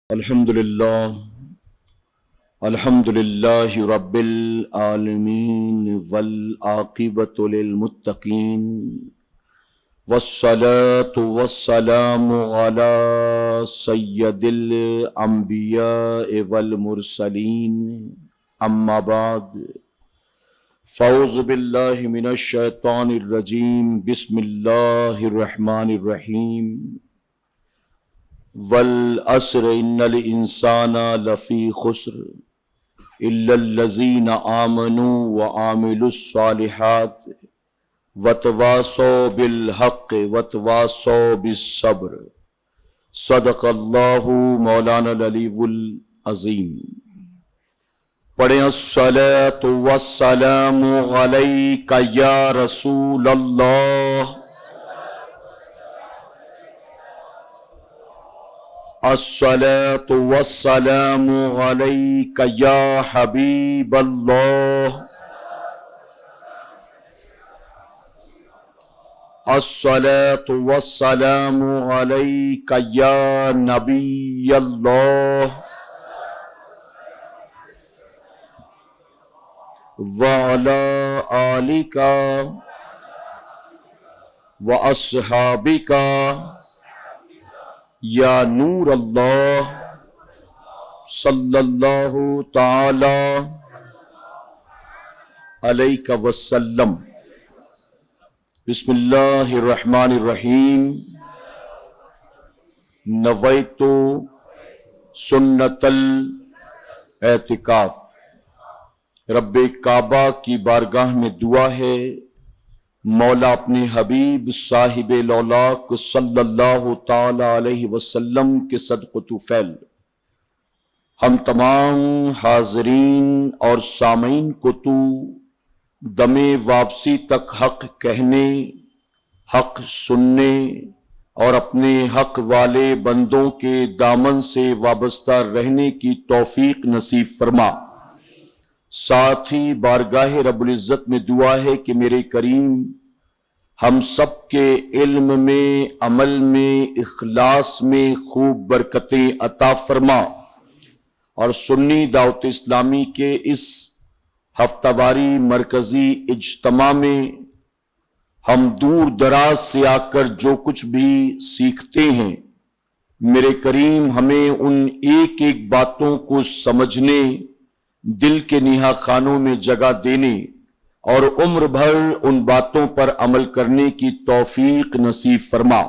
الحمد للہ رب العالمین والعاقبۃ للمتقین والصلاة والسلام علی سید الانبیاء والمرسلین اما بعد فاعوذ باللہ من الشیطان الرجیم بسم اللہ الرحمن الرحیم والعصر ان الانسان لفی خسر الا الذین آمنوا وعملوا الصالحات وتواصوا بالحق وتواصوا بالصبر صدق اللہ مولانا العلی العظیم۔ پڑھیں الصلاۃ والسلام علیک یا رسول اللہ، الصلاۃ والسلام علیک یا حبیب اللہ، الصلاۃ والسلام علیک یا نبی اللہ وعلی آلک واصحابک یا نور اللہ صلی اللہ تعالی علیہ وسلم۔ بسم اللہ الرحمن الرحیم۔ نویت سنت الاعتکاف۔ رب کعبہ کی بارگاہ میں دعا ہے، مولا اپنے حبیب صاحب لولاک صلی اللہ تعالی علیہ وسلم کے صدق و طفیل ہم تمام حاضرین اور سامعین کو تو دم واپسی تک حق کہنے، حق سننے اور اپنے حق والے بندوں کے دامن سے وابستہ رہنے کی توفیق نصیب فرما۔ ساتھ ہی بارگاہ رب العزت میں دعا ہے کہ میرے کریم ہم سب کے علم میں، عمل میں، اخلاص میں خوب برکتیں عطا فرما، اور سنی دعوت اسلامی کے اس ہفتہ واری مرکزی اجتماع میں ہم دور دراز سے آ کر جو کچھ بھی سیکھتے ہیں، میرے کریم ہمیں ان ایک ایک باتوں کو سمجھنے، دل کے نیہا خانوں میں جگہ دینے اور عمر بھر ان باتوں پر عمل کرنے کی توفیق نصیب فرما۔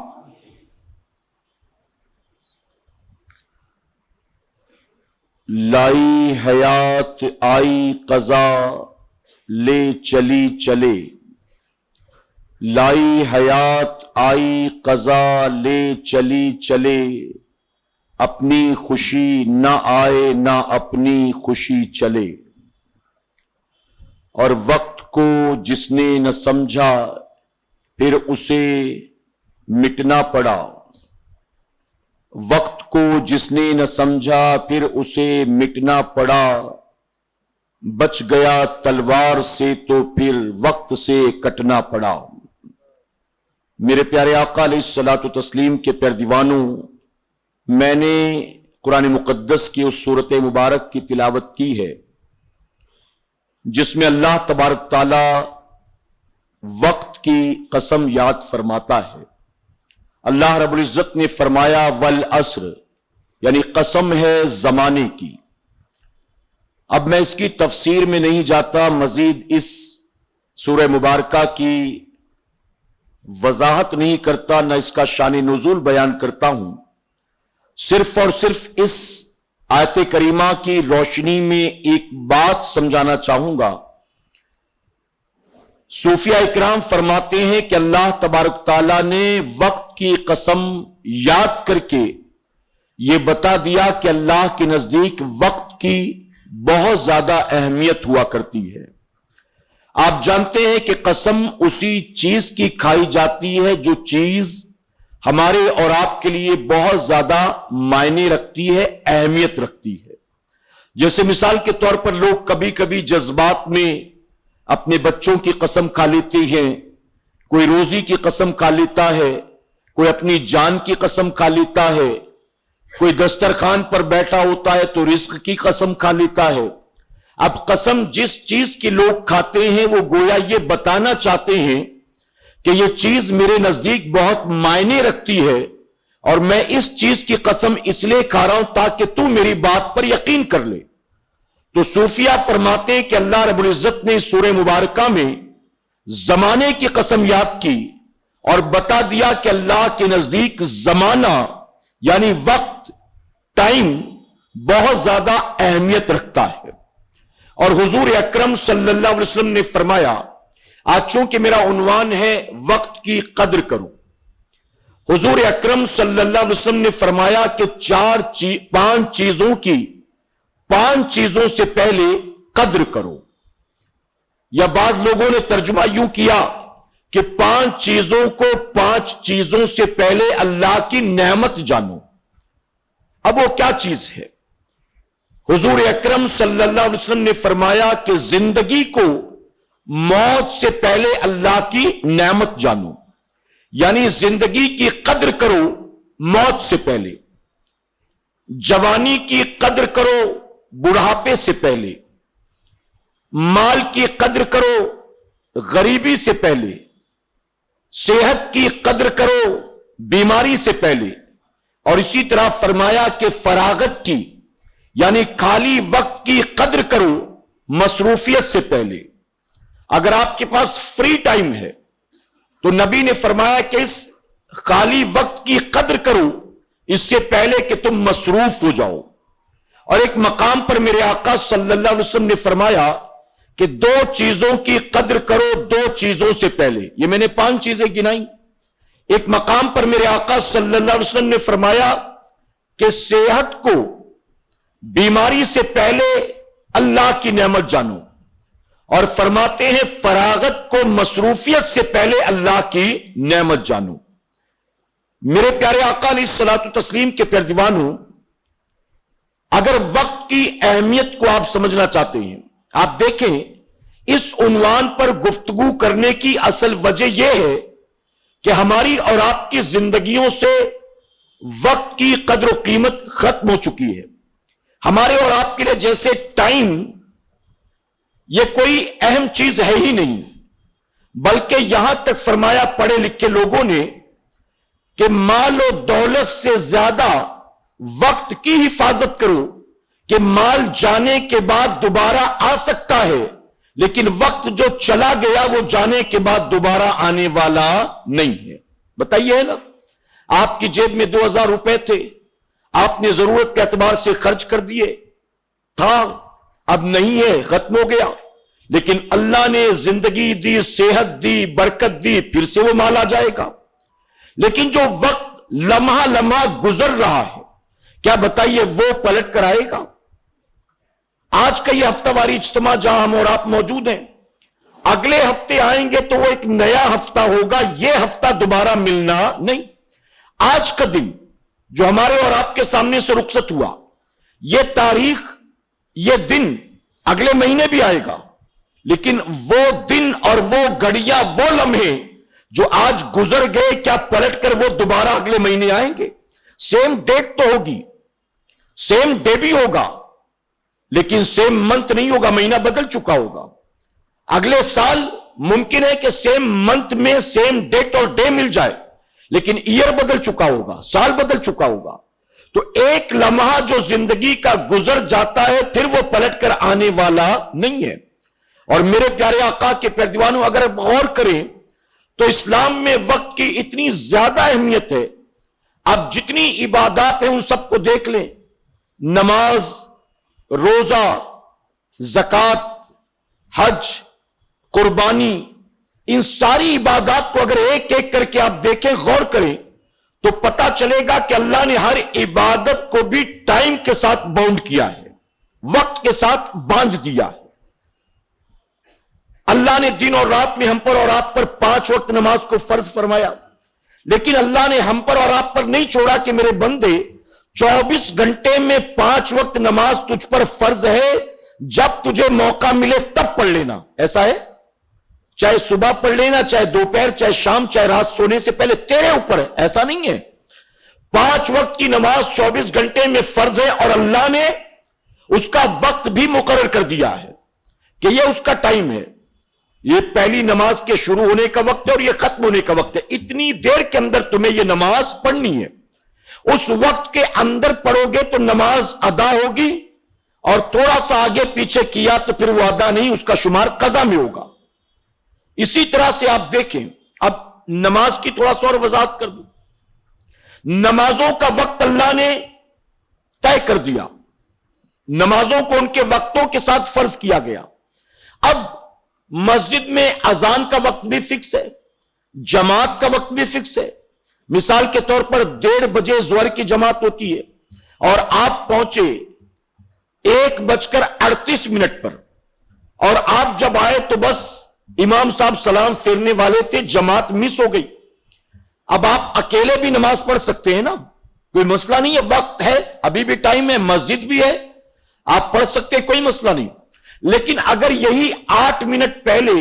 لائی حیات آئی قضا لے چلی چلے، لائی حیات آئی قضا لے چلی چلے، اپنی خوشی نہ آئے نہ اپنی خوشی چلے، اور وقت کو جس نے نہ سمجھا پھر اسے مٹنا پڑا، وقت کو جس نے نہ سمجھا پھر اسے مٹنا پڑا، بچ گیا تلوار سے تو پھر وقت سے کٹنا پڑا۔ میرے پیارے آقا علیہ الصلاۃ والتسلیم کے پیارے دیوانوں، میں نے قرآن مقدس کی اس سورت مبارک کی تلاوت کی ہے جس میں اللہ تبارک تعالی وقت کی قسم یاد فرماتا ہے۔ اللہ رب العزت نے فرمایا والعصر، یعنی قسم ہے زمانے کی۔ اب میں اس کی تفسیر میں نہیں جاتا، مزید اس سورہ مبارکہ کی وضاحت نہیں کرتا، نہ اس کا شان نزول بیان کرتا ہوں، صرف اور صرف اس آیت کریمہ کی روشنی میں ایک بات سمجھانا چاہوں گا۔ صوفیہ اکرام فرماتے ہیں کہ اللہ تبارک تعالیٰ نے وقت کی قسم یاد کر کے یہ بتا دیا کہ اللہ کے نزدیک وقت کی بہت زیادہ اہمیت ہوا کرتی ہے۔ آپ جانتے ہیں کہ قسم اسی چیز کی کھائی جاتی ہے جو چیز ہمارے اور آپ کے لیے بہت زیادہ معنی رکھتی ہے، اہمیت رکھتی ہے۔ جیسے مثال کے طور پر لوگ کبھی کبھی جذبات میں اپنے بچوں کی قسم کھا لیتے ہیں، کوئی روزی کی قسم کھا لیتا ہے، کوئی اپنی جان کی قسم کھا لیتا ہے، کوئی دسترخوان پر بیٹھا ہوتا ہے تو رزق کی قسم کھا لیتا ہے. اب قسم جس چیز کی لوگ کھاتے ہیں وہ گویا یہ بتانا چاہتے ہیں کہ یہ چیز میرے نزدیک بہت معنی رکھتی ہے اور میں اس چیز کی قسم اس لیے کھا رہا ہوں تاکہ تو میری بات پر یقین کر لے. تو صوفیہ فرماتے ہیں کہ اللہ رب العزت نے اس سورہ مبارکہ میں زمانے کی قسم یاد کی اور بتا دیا کہ اللہ کے نزدیک زمانہ یعنی وقت، ٹائم بہت زیادہ اہمیت رکھتا ہے. اور حضور اکرم صلی اللہ علیہ وسلم نے فرمایا، آج چونکہ میرا عنوان ہے وقت کی قدر کرو، حضور اکرم صلی اللہ علیہ وسلم نے فرمایا کہ پانچ چیزوں سے پہلے قدر کرو. یا بعض لوگوں نے ترجمہ یوں کیا کہ 5 چیزوں کو 5 چیزوں سے پہلے اللہ کی نعمت جانو. اب وہ کیا چیز ہے؟ حضور اکرم صلی اللہ علیہ وسلم نے فرمایا کہ زندگی کو موت سے پہلے اللہ کی نعمت جانو، یعنی زندگی کی قدر کرو موت سے پہلے، جوانی کی قدر کرو بڑھاپے سے پہلے، مال کی قدر کرو غریبی سے پہلے، صحت کی قدر کرو بیماری سے پہلے، اور اسی طرح فرمایا کہ فراغت کی یعنی خالی وقت کی قدر کرو مصروفیت سے پہلے. اگر آپ کے پاس فری ٹائم ہے تو نبی نے فرمایا کہ اس خالی وقت کی قدر کرو اس سے پہلے کہ تم مصروف ہو جاؤ. اور ایک مقام پر میرے آقا صلی اللہ علیہ وسلم نے فرمایا کہ 2 چیزوں کی قدر کرو 2 چیزوں سے پہلے. یہ میں نے 5 چیزیں گنائی. ایک مقام پر میرے آقا صلی اللہ علیہ وسلم نے فرمایا کہ صحت کو بیماری سے پہلے اللہ کی نعمت جانو، اور فرماتے ہیں فراغت کو مصروفیت سے پہلے اللہ کی نعمت جانو. میرے پیارے آقا علیہ الصلوۃ والتسلیم کے پیارے دیوانوں، اگر وقت کی اہمیت کو آپ سمجھنا چاہتے ہیں، آپ دیکھیں اس عنوان پر گفتگو کرنے کی اصل وجہ یہ ہے کہ ہماری اور آپ کی زندگیوں سے وقت کی قدر و قیمت ختم ہو چکی ہے. ہمارے اور آپ کے لیے جیسے ٹائم یہ کوئی اہم چیز ہے ہی نہیں، بلکہ یہاں تک فرمایا پڑھے لکھے لوگوں نے کہ مال و دولت سے زیادہ وقت کی حفاظت کرو کہ مال جانے کے بعد دوبارہ آ سکتا ہے، لیکن وقت جو چلا گیا وہ جانے کے بعد دوبارہ آنے والا نہیں ہے. بتائیے نا، آپ کی جیب میں 2000 روپے تھے، آپ نے ضرورت کے اعتبار سے خرچ کر دیے، تھا اب نہیں ہے، ختم ہو گیا. لیکن اللہ نے زندگی دی، صحت دی، برکت دی، پھر سے وہ مال آ جائے گا. لیکن جو وقت لمحہ لمحہ گزر رہا ہے، کیا بتائیے وہ پلٹ کر آئے گا؟ آج کا یہ ہفتہ واری اجتماع جہاں ہم اور آپ موجود ہیں، اگلے ہفتے آئیں گے تو وہ ایک نیا ہفتہ ہوگا، یہ ہفتہ دوبارہ ملنا نہیں. آج کا دن جو ہمارے اور آپ کے سامنے سے رخصت ہوا، یہ تاریخ، یہ دن اگلے مہینے بھی آئے گا، لیکن وہ دن اور وہ گھڑیاں، وہ لمحے جو آج گزر گئے، کیا پلٹ کر وہ دوبارہ اگلے مہینے آئیں گے؟ سیم ڈیٹ تو ہوگی، سیم ڈے بھی ہوگا، لیکن سیم منتھ نہیں ہوگا، مہینہ بدل چکا ہوگا. اگلے سال ممکن ہے کہ سیم منتھ میں سیم ڈیٹ اور ڈے مل جائے، لیکن ایئر بدل چکا ہوگا، سال بدل چکا ہوگا. تو ایک لمحہ جو زندگی کا گزر جاتا ہے پھر وہ پلٹ کر آنے والا نہیں ہے. اور میرے پیارے آقا کے پیارے دیوانوں، اگر غور کریں تو اسلام میں وقت کی اتنی زیادہ اہمیت ہے. اب جتنی عبادات ہیں ان سب کو دیکھ لیں، نماز، روزہ، زکوٰۃ، حج، قربانی، ان ساری عبادات کو اگر ایک ایک کر کے آپ دیکھیں، غور کریں تو پتا چلے گا کہ اللہ نے ہر عبادت کو بھی ٹائم کے ساتھ باؤنڈ کیا ہے، وقت کے ساتھ باندھ دیا ہے. اللہ نے دن اور رات میں ہم پر اور آپ پر 5 وقت نماز کو فرض فرمایا، لیکن اللہ نے ہم پر اور آپ پر نہیں چھوڑا کہ میرے بندے 24 گھنٹے میں 5 وقت نماز تجھ پر فرض ہے، جب تجھے موقع ملے تب پڑھ لینا. ایسا ہے؟ چاہے صبح پڑھ لینا، چاہے دوپہر، چاہے شام، چاہے رات سونے سے پہلے، تیرے اوپر ہے. ایسا نہیں ہے. 5 وقت کی نماز 24 گھنٹے میں فرض ہے اور اللہ نے اس کا وقت بھی مقرر کر دیا ہے کہ یہ اس کا ٹائم ہے، یہ پہلی نماز کے شروع ہونے کا وقت ہے اور یہ ختم ہونے کا وقت ہے، اتنی دیر کے اندر تمہیں یہ نماز پڑھنی ہے، اس وقت کے اندر پڑھو گے تو نماز ادا ہوگی، اور تھوڑا سا آگے پیچھے کیا تو پھر وہ ادا نہیں، اس کا شمار قضا میں ہوگا۔ اسی طرح سے آپ دیکھیں، اب نماز کی تھوڑا سا اور وضاحت کر دوں۔ نمازوں کا وقت اللہ نے طے کر دیا، نمازوں کو ان کے وقتوں کے ساتھ فرض کیا گیا۔ اب مسجد میں اذان کا وقت بھی فکس ہے، جماعت کا وقت بھی فکس ہے۔ مثال کے طور پر 1:30 بجے ظہر کی جماعت ہوتی ہے اور آپ پہنچے 1:38 پر، اور آپ جب آئے تو بس امام صاحب سلام پھیرنے والے تھے، جماعت مس ہو گئی۔ اب آپ اکیلے بھی نماز پڑھ سکتے ہیں نا، کوئی مسئلہ نہیں ہے، وقت ہے، ابھی بھی ٹائم ہے، مسجد بھی ہے، آپ پڑھ سکتے ہیں، کوئی مسئلہ نہیں۔ لیکن اگر یہی 8 منٹ پہلے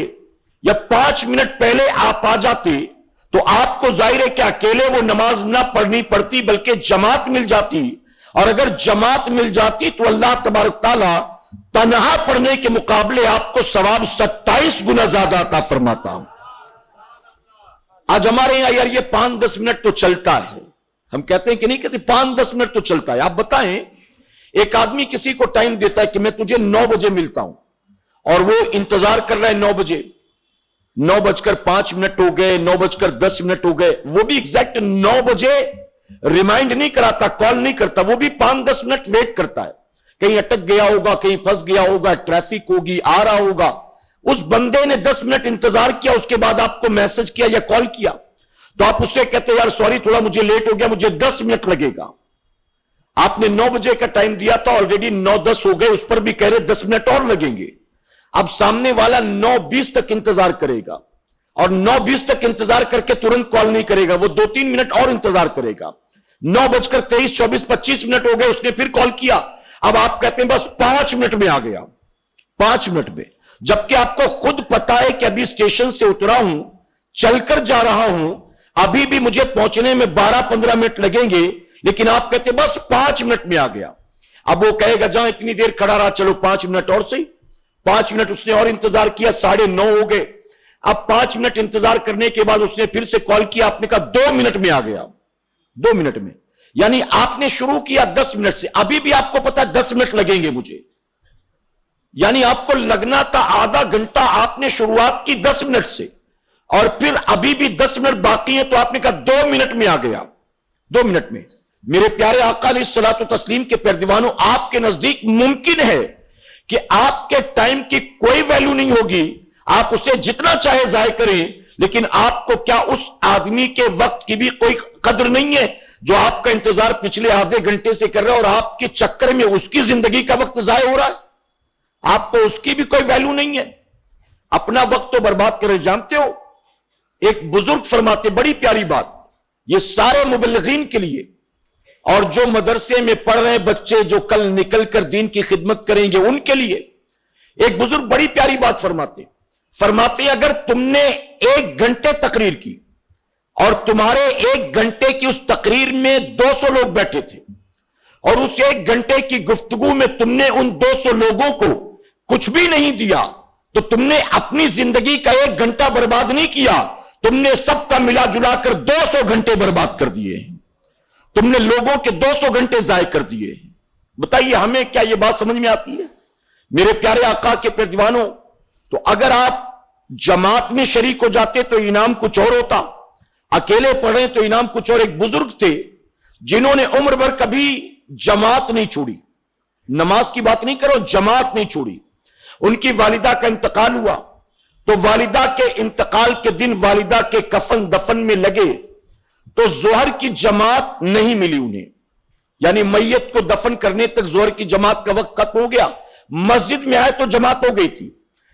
یا 5 منٹ پہلے آپ آ جاتے تو آپ کو ظاہر ہے کہ اکیلے وہ نماز نہ پڑھنی پڑتی بلکہ جماعت مل جاتی، اور اگر جماعت مل جاتی تو اللہ تبارک تعالیٰ تنہا پڑھنے کے مقابلے آپ کو ثواب 27 گنا زیادہ عطا فرماتا۔ آج ہمارے یہاں یار یہ 5-10 منٹ تو چلتا ہے، ہم کہتے ہیں کہ نہیں کہتے 5-10 منٹ تو چلتا ہے۔ آپ بتائیں ایک آدمی کسی کو ٹائم دیتا ہے کہ میں تجھے 9 بجے ملتا ہوں، اور وہ انتظار کر رہا ہے 9 بجے، 9:05 ہو گئے، 9:10 ہو گئے، وہ بھی ایگزیکٹ 9 بجے ریمائنڈ نہیں کراتا، کال نہیں کرتا، وہ بھی 5-10 منٹ ویٹ کرتا ہے، کہیں اٹک گیا ہوگا، کہیں پھنس گیا ہوگا، ٹریفک ہوگی، آ رہا ہوگا۔ اس بندے نے 10 منٹ انتظار کیا، اس کے بعد آپ کو میسج کیا یا کال کیا، تو آپ اس سے کہتے یار سوری تھوڑا مجھے لیٹ ہو گیا، مجھے 10 منٹ لگے گا۔ آپ نے 9 بجے کا ٹائم دیا تھا، آلریڈی 9:10 ہو گئے، اس پر بھی کہہ رہے 10 منٹ اور لگیں گے۔ اب سامنے والا 9:20 تک انتظار کرے گا، اور 9:20 تک انتظار کر کے ترنت کال نہیں کرے گا، وہ 2-3 منٹ اور انتظار کرے گا۔ 9:23, 24, 25 منٹ ہو گئے، اس نے پھر کال کیا، اب آپ کہتے ہیں بس 5 منٹ میں آ گیا، 5 منٹ میں، جبکہ آپ کو خود پتا ہے کہ ابھی اسٹیشن سے اترا ہوں، چل کر جا رہا ہوں، ابھی بھی مجھے پہنچنے میں 12-15 منٹ لگیں گے، لیکن آپ کہتے بس 5 منٹ میں آ گیا۔ اب وہ کہے گا جہاں اتنی دیر کھڑا رہا، چلو 5 منٹ اور صحیح، 5 منٹ اس نے اور انتظار کیا، 9:30 ہو گئے۔ اب 5 منٹ انتظار کرنے کے بعد اس نے پھر سے کال کیا، آپ نے کہا 2 منٹ میں آ گیا، 2 منٹ میں، یعنی آپ نے شروع کیا 10 منٹ سے، ابھی بھی آپ کو پتا 10 منٹ لگیں گے مجھے، یعنی آپ کو لگنا تھا آدھا گھنٹہ، آپ نے شروعات کی 10 منٹ سے، اور پھر ابھی بھی 10 منٹ باقی ہیں، تو آپ نے کہا 2 منٹ میں آ گیا، 2 منٹ میں۔ میرے پیارے آقا علیہ الصلوۃ والتسلیم کے پیروانوں، آپ کے نزدیک ممکن ہے کہ آپ کے ٹائم کی کوئی ویلیو نہیں ہوگی، آپ اسے جتنا چاہے ضائع کریں، لیکن آپ کو کیا اس آدمی کے وقت کی بھی کوئی قدر نہیں ہے جو آپ کا انتظار پچھلے آدھے گھنٹے سے کر رہا ہے، اور آپ کے چکر میں اس کی زندگی کا وقت ضائع ہو رہا ہے؟ آپ کو اس کی بھی کوئی ویلیو نہیں ہے، اپنا وقت تو برباد کرے۔ جانتے ہو ایک بزرگ فرماتے، بڑی پیاری بات، یہ سارے مبلغین کے لیے، اور جو مدرسے میں پڑھ رہے بچے جو کل نکل کر دین کی خدمت کریں گے ان کے لیے، ایک بزرگ بڑی پیاری بات فرماتے اگر تم نے 1 گھنٹے تقریر کی اور تمہارے 1 گھنٹے کی اس تقریر میں 200 لوگ بیٹھے تھے، اور اس 1 گھنٹے کی گفتگو میں تم نے ان 200 لوگوں کو کچھ بھی نہیں دیا، تو تم نے اپنی زندگی کا 1 گھنٹہ برباد نہیں کیا، تم نے سب کا ملا جلا کر 200 گھنٹے برباد کر دیے، تم نے لوگوں کے 200 گھنٹے ضائع کر دیے۔ بتائیے ہمیں کیا یہ بات سمجھ میں آتی ہے؟ میرے پیارے آقا کے پیروانوں، تو اگر آپ جماعت میں شریک ہو جاتے تو انعام کچھ اور ہوتا، اکیلے پڑھیں تو انعام کچھ اور۔ ایک بزرگ تھے جنہوں نے عمر بھر کبھی جماعت نہیں چھوڑی، نماز کی بات نہیں کرو، جماعت نہیں چھوڑی۔ ان کی والدہ کا انتقال ہوا، تو والدہ کے انتقال کے دن والدہ کے کفن دفن میں لگے تو ظہر کی جماعت نہیں ملی انہیں، یعنی میت کو دفن کرنے تک ظہر کی جماعت کا وقت ختم ہو گیا۔ مسجد میں آئے تو جماعت ہو گئی تھی،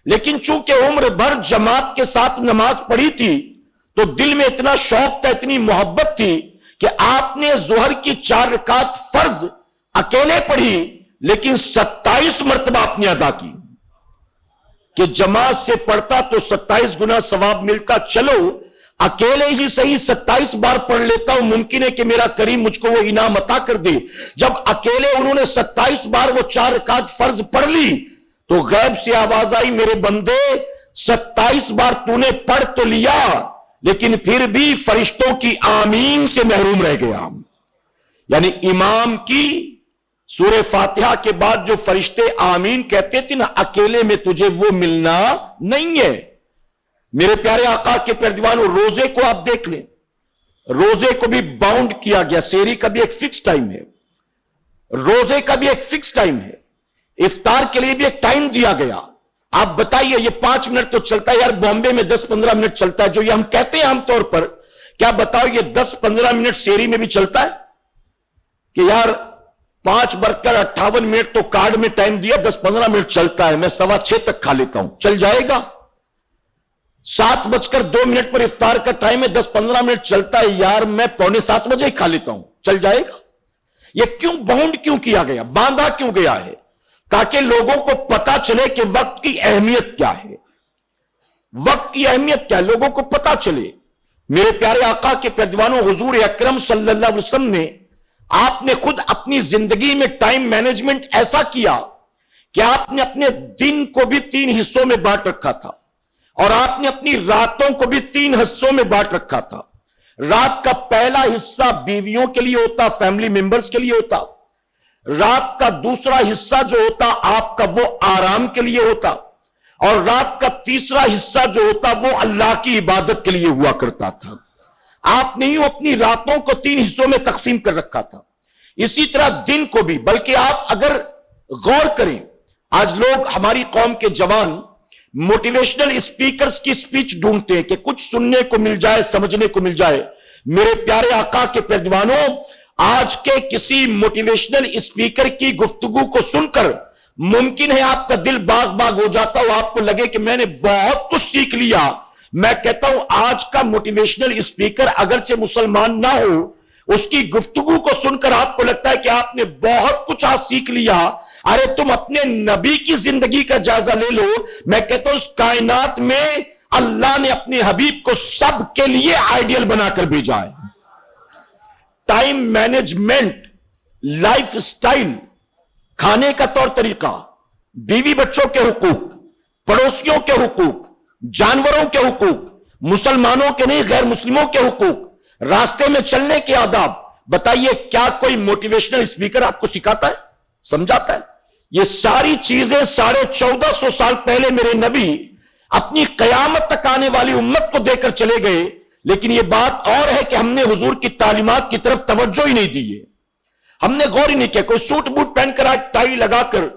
لیکن چونکہ عمر بھر جماعت کے ساتھ نماز پڑھی تھی تو دل میں اتنا شوق تھا، اتنی محبت تھی کہ آپ نے ظہر کی 4 رکعت فرض اکیلے پڑھی، لیکن 27 مرتبہ آپ نے ادا کی، کہ جماعت سے پڑھتا تو 27 گنا ثواب ملتا۔ چلو اکیلے ہی صحیح 27 بار پڑھ لیتا ہوں، ممکن ہے کہ میرا کریم مجھ کو وہ انعام عطا کر دے۔ جب اکیلے انہوں نے 27 بار وہ 4 رکعت فرض پڑھ لی تو غیب سے آواز آئی، میرے بندے 27 بار تو نے پڑھ تو لیا لیکن پھر بھی فرشتوں کی آمین سے محروم رہ گیا۔ یعنی امام کی سورہ فاتحہ کے بعد جو فرشتے آمین کہتے تھے نا، اکیلے میں تجھے وہ ملنا نہیں ہے۔ میرے پیارے آقا کے پیروانوں، روزے کو آپ دیکھ لیں، روزے کو بھی باؤنڈ کیا گیا، سحری کا بھی ایک فکس ٹائم ہے، روزے کا بھی ایک فکس ٹائم ہے، افطار کے لیے بھی ایک ٹائم دیا گیا۔ آپ بتائیے یہ 5 منٹ تو چلتا ہے یار، بامبے میں 10-15 منٹ چلتا ہے جو یہ ہم کہتے ہیں عام طور پر، کیا بتاؤ یہ 10-15 منٹ سحری میں بھی چلتا ہے کہ یار 5:58 منٹ تو کارڈ میں ٹائم دیا، 10-15 منٹ چلتا ہے، میں 6:15 تک کھا لیتا ہوں، چل جائے گا؟ 7:02 پر افطار کا ٹائم ہے، 10-15 منٹ چلتا ہے، یار میں 6:45 بجے ہی کھا لیتا ہوں، چل جائے گا؟ یہ کیوں باؤنڈ کیوں کیا گیا، باندھا کیوں گیا ہے؟ تاکہ لوگوں کو پتا چلے کہ وقت کی اہمیت کیا ہے، وقت کی اہمیت کیا ہے، لوگوں کو پتا چلے۔ میرے پیارے آقا کے پیروانوں، حضور اکرم صلی اللہ علیہ وسلم نے، آپ نے خود اپنی زندگی میں ٹائم مینجمنٹ ایسا کیا کہ آپ نے اپنے دن کو بھی 3 حصوں میں بانٹ رکھا تھا اور آپ نے اپنی راتوں کو بھی 3 حصوں میں بانٹ رکھا تھا۔ رات کا پہلا حصہ بیویوں کے لیے ہوتا، فیملی ممبرز کے لیے ہوتا۔ رات کا دوسرا حصہ جو ہوتا آپ کا وہ آرام کے لیے ہوتا، اور رات کا تیسرا حصہ جو ہوتا وہ اللہ کی عبادت کے لیے ہوا کرتا تھا۔ آپ نے اپنی راتوں کو 3 حصوں میں تقسیم کر رکھا تھا، اسی طرح دن کو بھی۔ بلکہ آپ اگر غور کریں، آج لوگ، ہماری قوم کے جوان موٹیویشنل اسپیکرز کی سپیچ ڈھونڈتے ہیں کہ کچھ سننے کو مل جائے، سمجھنے کو مل جائے۔ میرے پیارے آقا کے پیروانوں، آج کے کسی موٹیویشنل اسپیکر کی گفتگو کو سن کر ممکن ہے آپ کا دل باغ باغ ہو جاتا ہو، آپ کو لگے کہ میں نے بہت کچھ سیکھ لیا۔ میں کہتا ہوں آج کا موٹیویشنل اسپیکر اگرچہ مسلمان نہ ہو، اس کی گفتگو کو سن کر آپ کو لگتا ہے کہ آپ نے بہت کچھ آج سیکھ لیا۔ ارے تم اپنے نبی کی زندگی کا جائزہ لے لو، میں کہتا ہوں اس کائنات میں اللہ نے اپنے حبیب کو سب کے لیے آئیڈیل بنا کر بھیجا ہے۔ ٹائم مینجمنٹ، لائف سٹائل، کھانے کا طور طریقہ، بیوی بچوں کے حقوق، پڑوسیوں کے حقوق، جانوروں کے حقوق، مسلمانوں کے نہیں غیر مسلموں کے حقوق، راستے میں چلنے کے آداب۔ بتائیے کیا کوئی موٹیویشنل اسپیکر آپ کو سکھاتا ہے، سمجھاتا ہے؟ یہ ساری چیزیں 1450 سال پہلے میرے نبی اپنی قیامت تک آنے والی امت کو دے کر چلے گئے، لیکن یہ بات اور ہے کہ ہم نے حضور کی تعلیمات کی طرف توجہ ہی نہیں دی ہے، ہم نے غور ہی نہیں کیا۔ کوئی سوٹ بوٹ پہن کر آج ٹائی لگا کر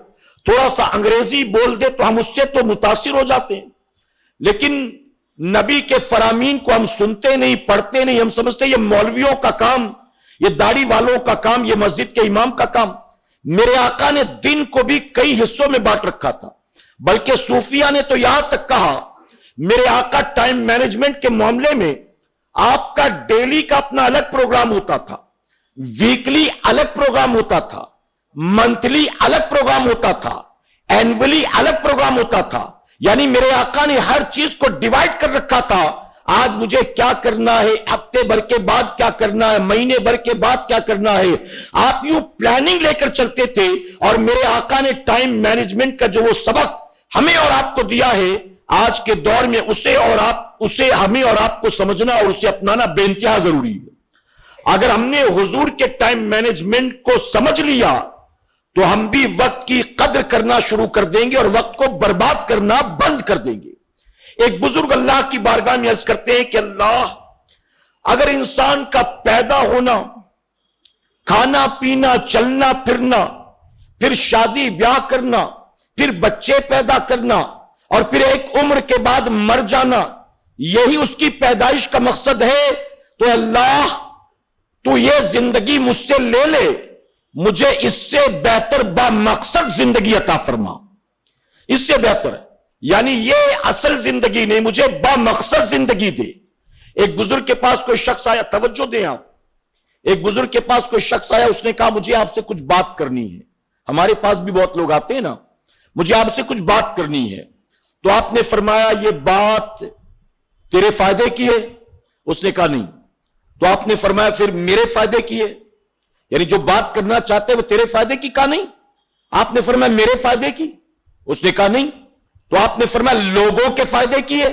تھوڑا سا انگریزی بول دے تو ہم اس سے تو متاثر ہو جاتے ہیں، لیکن نبی کے فرامین کو ہم سنتے نہیں، پڑھتے نہیں، ہم سمجھتے یہ مولویوں کا کام، یہ داڑھی والوں کا کام، یہ مسجد کے امام کا کام۔ میرے آقا نے دن کو بھی کئی حصوں میں بانٹ رکھا تھا، بلکہ صوفیہ نے تو یہاں تک کہا، میرے آقا ٹائم مینجمنٹ کے معاملے میں آپ کا ڈیلی کا اپنا الگ پروگرام ہوتا تھا، ویکلی الگ پروگرام ہوتا تھا، منتھلی الگ پروگرام ہوتا تھا، اینولی الگ پروگرام ہوتا تھا۔ یعنی میرے آقا نے ہر چیز کو ڈیوائیڈ کر رکھا تھا، آج مجھے کیا کرنا ہے، ہفتے بھر کے بعد کیا کرنا ہے، مہینے بھر کے بعد کیا کرنا ہے۔ آپ یوں پلاننگ لے کر چلتے تھے، اور میرے آقا نے ٹائم مینجمنٹ کا جو وہ سبق ہمیں اور آپ کو دیا ہے، آج کے دور میں اسے ہمیں اور آپ کو سمجھنا اور اسے اپنانا بے انتہا ضروری ہے۔ اگر ہم نے حضور کے ٹائم مینجمنٹ کو سمجھ لیا تو ہم بھی وقت کی قدر کرنا شروع کر دیں گے اور وقت کو برباد کرنا بند کر دیں گے۔ ایک بزرگ اللہ کی بارگاہ میں عرض کرتے ہیں کہ اللہ، اگر انسان کا پیدا ہونا، کھانا پینا، چلنا پھرنا، پھر شادی بیاہ کرنا، پھر بچے پیدا کرنا، اور پھر ایک عمر کے بعد مر جانا، یہی اس کی پیدائش کا مقصد ہے، تو اللہ تو یہ زندگی مجھ سے لے لے، مجھے اس سے بہتر با مقصد زندگی عطا فرما۔ اس سے بہتر، یعنی یہ اصل زندگی نہیں، مجھے با مقصد زندگی دے۔ ایک بزرگ کے پاس کوئی شخص آیا، توجہ دیں آپ، ایک بزرگ کے پاس کوئی شخص آیا، اس نے کہا مجھے آپ سے کچھ بات کرنی ہے۔ ہمارے پاس بھی بہت لوگ آتے ہیں نا، مجھے آپ سے کچھ بات کرنی ہے۔ تو آپ نے فرمایا یہ بات تیرے فائدے کی ہے؟ اس نے کہا نہیں. تو آپ نے فرمایا پھر میرے فائدے کی ہے, یعنی جو بات کرنا چاہتے وہ تیرے فائدے کی؟ کہا نہیں. آپ نے فرمایا میرے فائدے کی؟ اس نے کہا نہیں. تو آپ نے فرمایا لوگوں کے فائدے کی ہے؟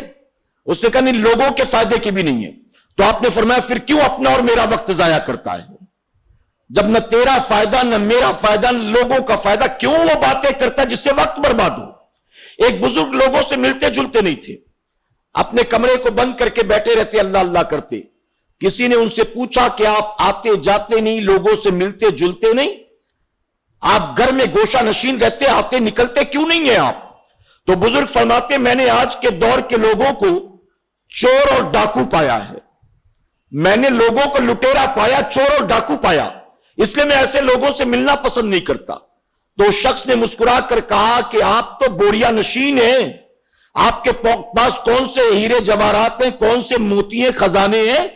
اس نے کہا نہیں, لوگوں کے فائدے کی بھی نہیں ہے. تو آپ نے فرمایا پھر کیوں اپنا اور میرا وقت ضائع کرتا ہے؟ جب نہ تیرا فائدہ نہ میرا فائدہ نہ لوگوں کا فائدہ, کیوں وہ باتیں کرتا ہے جس سے وقت برباد ہو؟ ایک بزرگ لوگوں سے ملتے جلتے نہیں تھے, اپنے کمرے کو بند کر کے بیٹھے رہتے, اللہ اللہ کرتے. کسی نے ان سے پوچھا کہ آپ آتے جاتے نہیں, لوگوں سے ملتے جلتے نہیں, آپ گھر میں گوشہ نشین رہتے, آتے نکلتے کیوں نہیں ہیں آپ؟ تو بزرگ فرماتے میں نے آج کے دور کے لوگوں کو چور اور ڈاکو پایا ہے. میں نے لوگوں کو لٹیرا پایا, چور اور ڈاکو پایا, اس لیے میں ایسے لوگوں سے ملنا پسند نہیں کرتا. تو شخص نے مسکرا کر کہا کہ آپ تو بوریا نشین ہیں, آپ کے پاس کون سے ہیرے جواہرات ہیں, کون سے موتی ہیں, خزانے ہیں,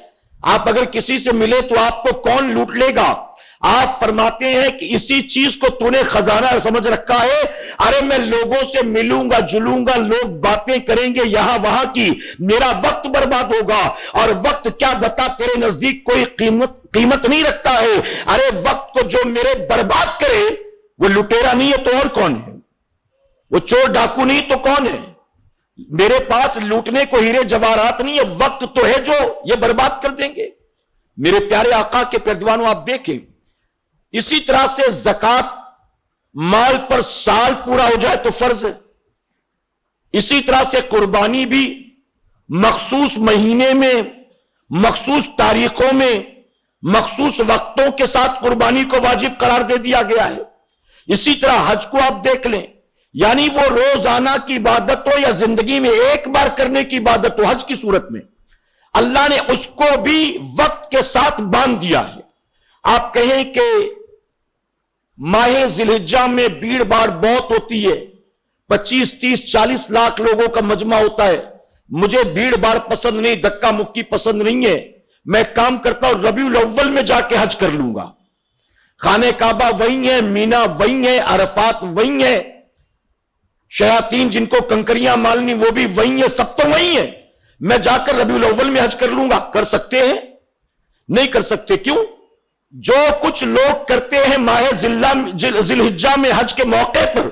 آپ اگر کسی سے ملے تو آپ کو کون لوٹ لے گا؟ آپ فرماتے ہیں کہ اسی چیز کو تو نے خزانہ سمجھ رکھا ہے. ارے میں لوگوں سے ملوں گا جلوں گا, لوگ باتیں کریں گے یہاں وہاں کی, میرا وقت برباد ہوگا, اور وقت کیا بتا تیرے نزدیک کوئی قیمت نہیں رکھتا ہے. ارے وقت کو جو میرے برباد کرے وہ لٹیرا نہیں ہے تو اور کون ہے؟ وہ چور ڈاکو نہیں تو کون ہے؟ میرے پاس لوٹنے کو ہیرے جواہرات نہیں ہے, وقت تو ہے جو یہ برباد کر دیں گے. میرے پیارے آقا کے پیروانوں آپ دیکھیں, اسی طرح سے زکوٰۃ مال پر سال پورا ہو جائے تو فرض ہے. اسی طرح سے قربانی بھی مخصوص مہینے میں, مخصوص تاریخوں میں, مخصوص وقتوں کے ساتھ قربانی کو واجب قرار دے دیا گیا ہے. اسی طرح حج کو آپ دیکھ لیں, یعنی وہ روزانہ کی عبادت ہو یا زندگی میں ایک بار کرنے کی عبادت ہو, حج کی صورت میں اللہ نے اس کو بھی وقت کے ساتھ باندھ دیا ہے. آپ کہیں کہ ماہ ذی الحجہ میں بھیڑ بھاڑ بہت ہوتی ہے, 25 30 40 لاکھ لوگوں کا مجمع ہوتا ہے, مجھے بھیڑ بھاڑ پسند نہیں, دھکا مکی پسند نہیں ہے, میں کام کرتا ہوں ربیع الاول میں جا کے حج کر لوں گا. خانہ کعبہ وہی ہے, مینا وہی ہے, عرفات وہی ہے, شیاطین جن کو کنکریاں مالنی وہ بھی وہی ہے, سب تو وہی ہے, میں جا کر ربیع الاول میں حج کر لوں گا. کر سکتے ہیں؟ نہیں کر سکتے. کیوں؟ جو کچھ لوگ کرتے ہیں ماہ ذی الحجہ میں حج کے موقع پر,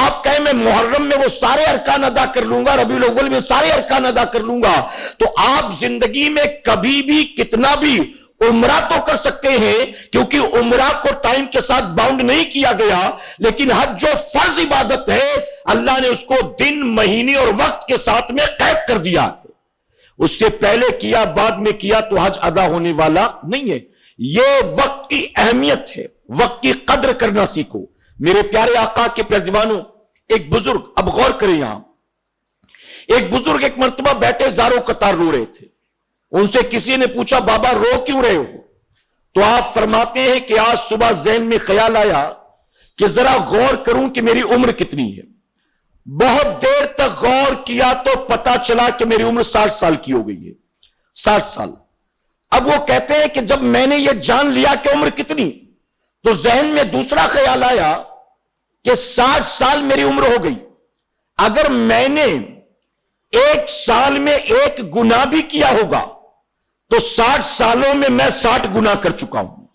آپ کہیں میں محرم میں وہ سارے ارکان ادا کر لوں گا, ربیع الاول میں سارے ارکان ادا کر لوں گا, تو آپ زندگی میں کبھی بھی کتنا بھی عمرہ تو کر سکتے ہیں, کیونکہ عمرہ کو ٹائم کے ساتھ باؤنڈ نہیں کیا گیا, لیکن حج جو فرض عبادت ہے اللہ نے اس کو دن, مہینے اور وقت کے ساتھ میں قید کر دیا. اس سے پہلے کیا بعد میں کیا تو حج ادا ہونے والا نہیں ہے. یہ وقت کی اہمیت ہے, وقت کی قدر کرنا سیکھو. میرے پیارے آقا کے پیروانوں, ایک بزرگ, اب غور کریں یہاں, ایک بزرگ ایک مرتبہ بیٹھے زاروں قطار رو رہے تھے. ان سے کسی نے پوچھا بابا رو کیوں رہے ہو؟ تو آپ فرماتے ہیں کہ آج صبح ذہن میں خیال آیا کہ ذرا غور کروں کہ میری عمر کتنی ہے. بہت دیر تک غور کیا تو پتا چلا کہ میری عمر 60 سال کی ہو گئی ہے. 60 سال. اب وہ کہتے ہیں کہ جب میں نے یہ جان لیا کہ عمر کتنی, تو ذہن میں دوسرا خیال آیا کہ 60 سال میری عمر ہو گئی, اگر میں نے ایک سال میں ایک گناہ بھی کیا ہوگا تو 60 سالوں میں میں 60 گناہ کر چکا ہوں.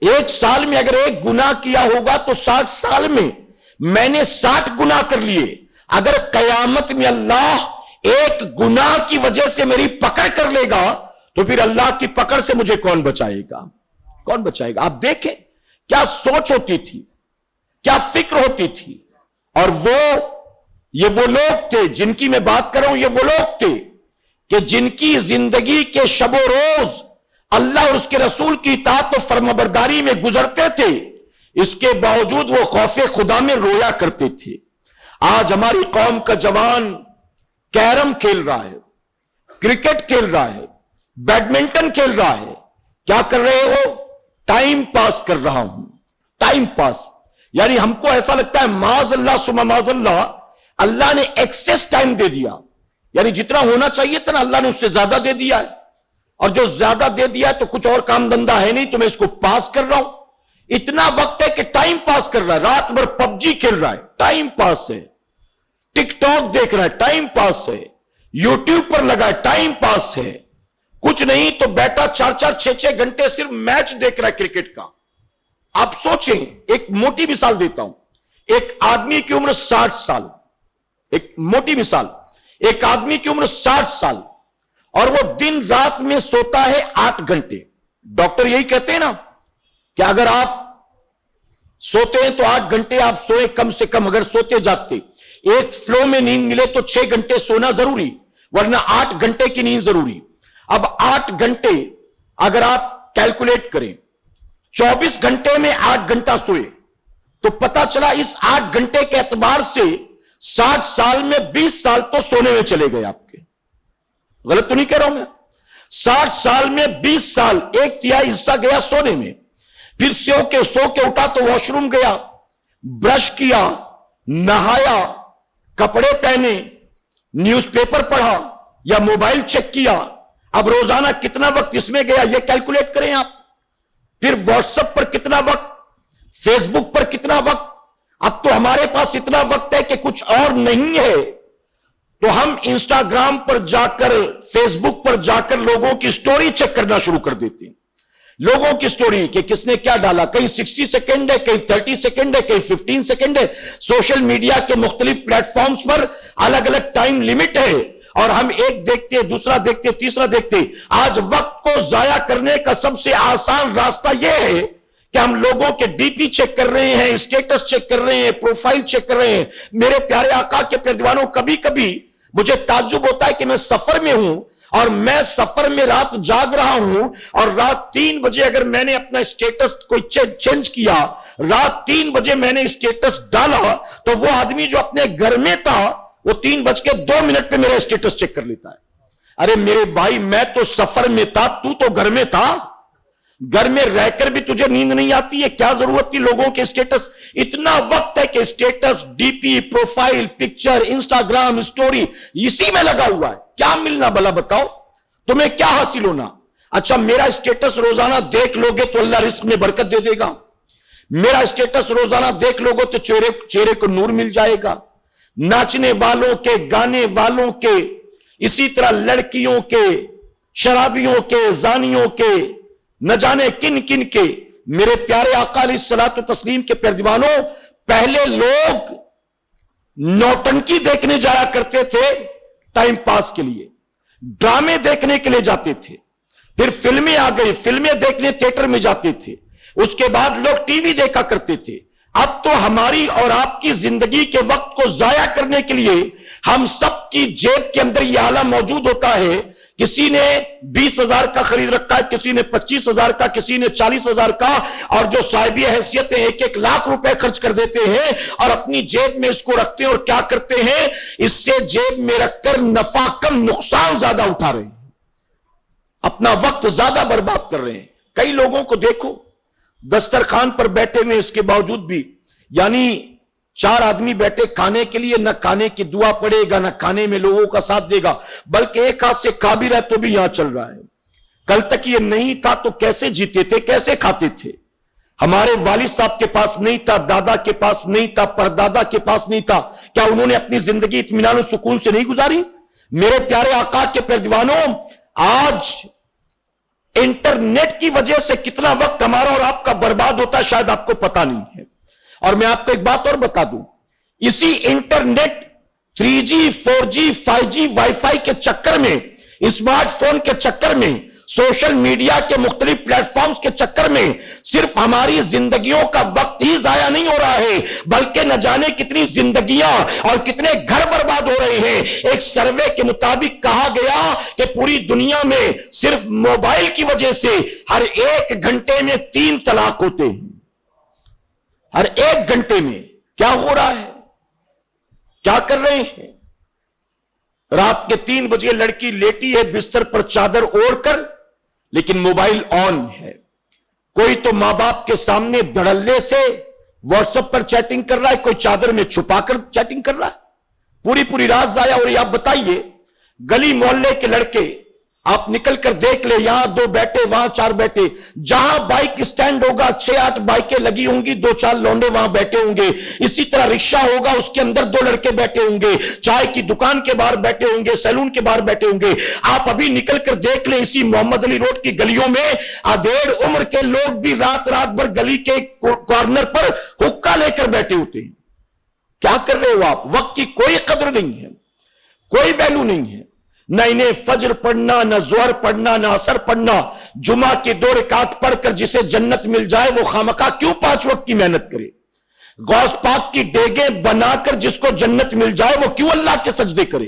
ایک سال میں اگر ایک گناہ کیا ہوگا تو 60 سال میں نے 60 گناہ کر لیے. اگر قیامت میں اللہ ایک گناہ کی وجہ سے میری پکڑ کر لے گا تو پھر اللہ کی پکڑ سے مجھے کون بچائے گا؟ کون بچائے گا؟ آپ دیکھیں کیا سوچ ہوتی تھی, کیا فکر ہوتی تھی. اور یہ وہ لوگ تھے جن کی میں بات کر رہا ہوں, یہ وہ لوگ تھے کہ جن کی زندگی کے شب و روز اللہ اور اس کے رسول کی اطاعت و فرمانبرداری میں گزرتے تھے, اس کے باوجود وہ خوف خدا میں رویا کرتے تھے. آج ہماری قوم کا جوان کیرم کھیل رہا ہے, کرکٹ کھیل رہا ہے, بیڈمنٹن کھیل رہا ہے. کیا کر رہے ہو؟ ٹائم پاس کر رہا ہوں. ٹائم پاس, یعنی ہم کو ایسا لگتا ہے معاذ اللہ ثم معاذ اللہ, اللہ نے ایکسس ٹائم دے دیا, یعنی جتنا ہونا چاہیے تھا نا اللہ نے اس سے زیادہ دے دیا ہے, اور جو زیادہ دے دیا ہے تو کچھ اور کام دھندا ہے نہیں تو میں اس کو پاس کر رہا ہوں. اتنا وقت ہے کہ ٹائم پاس کر رہا ہے, رات بھر پب جی کھیل رہا ہے, ٹائم پاس ہے, ٹک ٹاک دیکھ رہا ہے, ٹائم پاس ہے, یوٹیوب پر لگا ہے, ٹائم پاس ہے, کچھ نہیں تو بیٹا 4-4 6-6 گھنٹے صرف میچ دیکھ رہا ہے کرکٹ کا. آپ سوچیں, ایک موٹی مثال دیتا ہوں. ایک آدمی کی عمر 60 سال, ایک موٹی مثال, ایک آدمی کی عمر 60 سال اور وہ دن رات میں سوتا ہے 8 گھنٹے. ڈاکٹر یہی کہتے ہیں نا کہ اگر آپ سوتے ہیں تو 8 گھنٹے آپ سوئیں کم سے کم. اگر سوتے جاگتے ایک فلو میں نیند ملے تو 6 گھنٹے سونا ضروری, ورنہ 8 گھنٹے کی نیند ضروری. اب 8 گھنٹے اگر آپ کیلکولیٹ کریں, 24 گھنٹے میں 8 گھنٹہ سوئے تو پتا چلا اس 8 گھنٹے کے اعتبار سے 60 سال میں 20 سال تو سونے میں چلے گئے آپ کے. غلط تو نہیں کہہ رہا ہوں میں؟ 60 سال میں 20 سال, 1/3 حصہ گیا سونے میں. پھر سو کے اٹھا تو واش روم گیا, برش کیا, نہایا, کپڑے پہنے, نیوز پیپر پڑھا یا موبائل چیک کیا. اب روزانہ کتنا وقت اس میں گیا یہ کیلکولیٹ کریں آپ. پھر واٹس ایپ پر کتنا وقت, فیس بک پر کتنا وقت. اب تو ہمارے پاس اتنا وقت ہے کہ کچھ اور نہیں ہے تو ہم انسٹاگرام پر جا کر, فیس بک پر جا کر لوگوں کی سٹوری چیک کرنا شروع کر دیتے ہیں. لوگوں کی سٹوری کہ کس نے کیا ڈالا, کہیں 60 سیکنڈ ہے, کہیں 30 سیکنڈ ہے, کہیں 15 سیکنڈ ہے. سوشل میڈیا کے مختلف پلیٹ فارمز پر الگ الگ ٹائم لیمٹ ہے اور ہم ایک دیکھتے, دوسرا دیکھتے, تیسرا دیکھتے. آج وقت کو ضائع کرنے کا سب سے آسان راستہ یہ ہے کہ ہم لوگوں کے ڈی پی چیک کر رہے ہیں, اسٹیٹس چیک کر رہے ہیں, پروفائل چیک کر رہے ہیں. میرے پیارے آقا کے پیارے دیوانوں, کبھی کبھی مجھے تعجب ہوتا ہے کہ میں سفر میں ہوں اور میں سفر میں رات جاگ رہا ہوں اور رات 3 بجے اگر میں نے اپنا اسٹیٹس کوئی چینج کیا, رات 3 بجے میں نے اسٹیٹس ڈالا تو وہ آدمی جو اپنے گھر میں تھا وہ 3:02 پہ میرا اسٹیٹس چیک کر لیتا ہے. ارے میرے بھائی, میں تو سفر میں تھا, تو گھر میں تھا. گھر میں رہ کر بھی تجھے نیند نہیں آتی ہے, کیا ضرورت تھی لوگوں کے اسٹیٹس. اتنا وقت ہے کہ status, D P, profile, picture, Instagram, story اسی میں لگا ہوا ہے. کیا ملنا بھلا بتاؤ, تمہیں کیا حاصل ہونا. اچھا میرا اسٹیٹس روزانہ دیکھ لو گے تو اللہ رزق میں برکت دے دے گا. میرا اسٹیٹس روزانہ دیکھ لو گے تو چہرے کو نور مل جائے گا. ناچنے والوں کے, گانے والوں کے, اسی طرح لڑکیوں کے, شرابیوں کے, زانیوں کے, نہ جانے کن کن کے. میرے پیارے آقا علیہ الصلوۃ والتسلیم کے پیارے دیوانوں, پہلے لوگ نوٹنکی دیکھنے جایا کرتے تھے ٹائم پاس کے لیے, ڈرامے دیکھنے کے لیے جاتے تھے. پھر فلمیں آ گئی, فلمیں دیکھنے تھیٹر میں جاتے تھے. اس کے بعد لوگ ٹی وی دیکھا کرتے تھے. اب تو ہماری اور آپ کی زندگی کے وقت کو ضائع کرنے کے لیے ہم سب کی جیب کے اندر یہ آلہ موجود ہوتا ہے. کسی نے 20,000 کا خرید رکھا ہے, کسی نے 25,000 کا, کسی نے 40,000 کا, اور جو صاحبی حیثیت ہیں 1-1 لاکھ روپے خرچ کر دیتے ہیں اور اپنی جیب میں اس کو رکھتے ہیں. اور کیا کرتے ہیں, اس سے جیب میں رکھ کر نفع کم نقصان زیادہ اٹھا رہے ہیں, اپنا وقت زیادہ برباد کر رہے ہیں. کئی لوگوں کو دیکھو دسترخوان پر بیٹھے ہوئے, اس کے باوجود بھی, یعنی 4 آدمی بیٹھے کھانے کے لیے, نہ کھانے کی دعا پڑے گا, نہ کھانے میں لوگوں کا ساتھ دے گا, بلکہ ایک ہاتھ سے کھا بھی رہا تو بھی یہاں چل رہا ہے. کل تک یہ نہیں تھا تو کیسے جیتے تھے, کیسے کھاتے تھے. ہمارے والد صاحب کے پاس نہیں تھا, دادا کے پاس نہیں تھا, پردادا کے پاس نہیں تھا, کیا انہوں نے اپنی زندگی اطمینان و سکون سے نہیں گزاری؟ میرے پیارے آقا کے پیارے دیوانوں, آج انٹرنیٹ کی وجہ سے کتنا وقت ہمارا اور آپ کا برباد ہوتا ہے شاید آپ کو پتا نہیں ہے. اور میں آپ کو ایک بات اور بتا دوں, اسی internet 3G 4G 5G wi fi کے چکر میں, اسمارٹ فون کے چکر میں, سوشل میڈیا کے مختلف پلیٹ فارمز کے چکر میں صرف ہماری زندگیوں کا وقت ہی ضائع نہیں ہو رہا ہے, بلکہ نہ جانے کتنی زندگیاں اور کتنے گھر برباد ہو رہے ہیں. ایک سروے کے مطابق کہا گیا کہ پوری دنیا میں صرف موبائل کی وجہ سے ہر 1 گھنٹے میں 3 طلاق ہوتے ہیں. ہر 1 گھنٹے میں کیا ہو رہا ہے, کیا کر رہے ہیں. رات کے 3 بجے لڑکی لیٹی ہے بستر پر چادر اوڑھ کر, لیکن موبائل آن ہے. کوئی تو ماں باپ کے سامنے دھڑلے سے واٹس ایپ پر چیٹنگ کر رہا ہے, کوئی چادر میں چھپا کر چیٹنگ کر رہا ہے. پوری رات ضائع ہو رہی ہے. آپ بتائیے, گلی محلے کے لڑکے آپ نکل کر دیکھ لیں، یہاں 2 بیٹھے، وہاں 4 بیٹھے، جہاں بائک اسٹینڈ ہوگا 6-8 بائکیں لگی ہوں گی، 2-4 لونڈے وہاں بیٹھے ہوں گے، اسی طرح رکشہ ہوگا اس کے اندر 2 لڑکے بیٹھے ہوں گے، چائے کی دکان کے باہر بیٹھے ہوں گے، سیلون کے باہر بیٹھے ہوں گے۔ آپ ابھی نکل کر دیکھ لیں اسی محمد علی روڈ کی گلیوں میں آدھیڑ عمر کے لوگ بھی رات بھر گلی کے کارنر پر حقہ لے کر بیٹھے ہوتے ہیں۔ کیا کر رہے ہو آپ؟ وقت کی کوئی قدر نہیں ہے، کوئی ویلو نہیں ہے، نہ انہیں فجر پڑھنا، نہ ظہر پڑھنا، نہ عصر پڑھنا۔ جمعہ کی 2 رکعت پڑھ کر جسے جنت مل جائے وہ خامخواہ کیوں 5 وقت کی محنت کرے؟ غوث پاک کی ڈیگیں بنا کر جس کو جنت مل جائے وہ کیوں اللہ کے سجدے کرے؟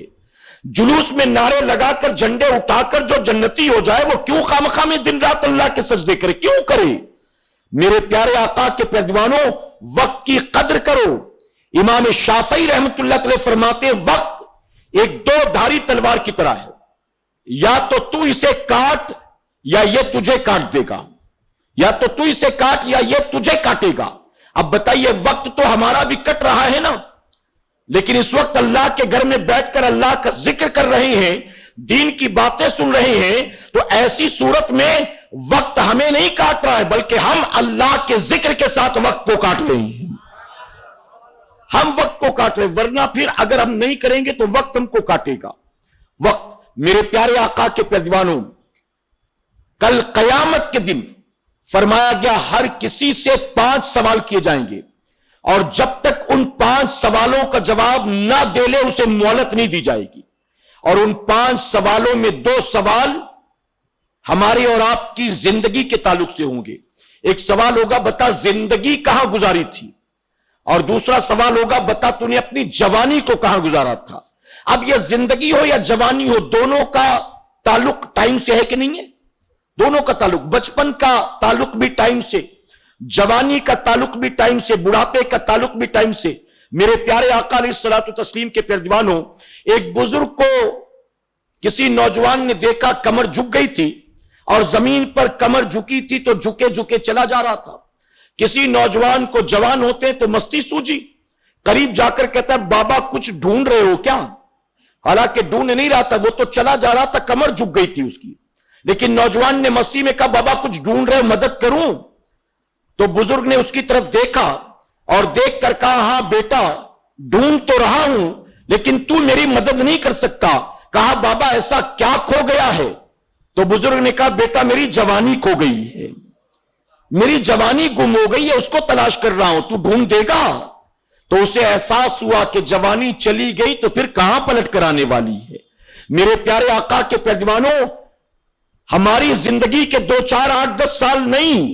جلوس میں نعرے لگا کر جھنڈے اٹھا کر جو جنتی ہو جائے وہ کیوں خامخواہ میں دن رات اللہ کے سجدے کرے؟ کیوں کرے؟ میرے پیارے آقا کے پیروانوں، وقت کی قدر کرو۔ امام شافعی رحمت اللہ تعالی فرماتے ہیں وقت ایک 2 دھاری تلوار کی طرح ہے، یا تو اسے کاٹ یا یہ تجھے کاٹ دے گا، یا تو اسے کاٹ یا یہ تجھے کاٹے گا۔ اب بتائیے، وقت تو ہمارا بھی کٹ رہا ہے نا، لیکن اس وقت اللہ کے گھر میں بیٹھ کر اللہ کا ذکر کر رہے ہیں، دین کی باتیں سن رہے ہیں، تو ایسی صورت میں وقت ہمیں نہیں کاٹ رہا ہے بلکہ ہم اللہ کے ذکر کے ساتھ وقت کو کاٹ رہے ہیں۔ ہم وقت کو کاٹ رہے، ورنہ پھر اگر ہم نہیں کریں گے تو وقت ہم کو کاٹے گا۔ وقت، میرے پیارے آقا کے پیروانوں، کل قیامت کے دن فرمایا گیا ہر کسی سے 5 سوال کیے جائیں گے، اور جب تک ان 5 سوالوں کا جواب نہ دے لے اسے مہلت نہیں دی جائے گی۔ اور ان 5 سوالوں میں 2 سوال ہماری اور آپ کی زندگی کے تعلق سے ہوں گے۔ ایک سوال ہوگا بتا زندگی کہاں گزاری تھی، اور دوسرا سوال ہوگا بتا تو نے اپنی جوانی کو کہاں گزارا تھا۔ اب یہ زندگی ہو یا جوانی ہو، دونوں کا تعلق ٹائم سے ہے کہ نہیں ہے؟ دونوں کا تعلق، بچپن کا تعلق بھی ٹائم سے، جوانی کا تعلق بھی ٹائم سے، بڑھاپے کا تعلق بھی ٹائم سے۔ میرے پیارے آقا علیہ الصلوۃ والتسلیم کے پیروانوں، ایک بزرگ کو کسی نوجوان نے دیکھا، کمر جھک گئی تھی اور زمین پر کمر جھکی تھی تو جھکے جھکے چلا جا رہا تھا۔ کسی نوجوان کو جوان ہوتے تو مستی سوجی، قریب جا کر کہتا ہے بابا کچھ ڈھونڈ رہے ہو کیا؟ حالانکہ ڈھونڈ نہیں رہا تھا، وہ تو چلا جا رہا تھا، کمر جھک گئی تھی اس کی، لیکن نوجوان نے مستی میں کہا بابا کچھ ڈھونڈ رہے ہو، مدد کروں؟ تو بزرگ نے اس کی طرف دیکھا اور دیکھ کر کہا ہاں بیٹا ڈھونڈ تو رہا ہوں لیکن تو میری مدد نہیں کر سکتا۔ کہا بابا ایسا کیا کھو گیا ہے؟ تو بزرگ نے کہا بیٹا میری جوانی کھو گئی ہے، میری جوانی گم ہو گئی ہے، اس کو تلاش کر رہا ہوں، تو ڈھونڈ دے گا؟ تو اسے احساس ہوا کہ جوانی چلی گئی تو پھر کہاں پلٹ کر آنے والی ہے۔ میرے پیارے آقا کے پیروانوں، ہماری زندگی کے 2 4 8 10 سال نہیں،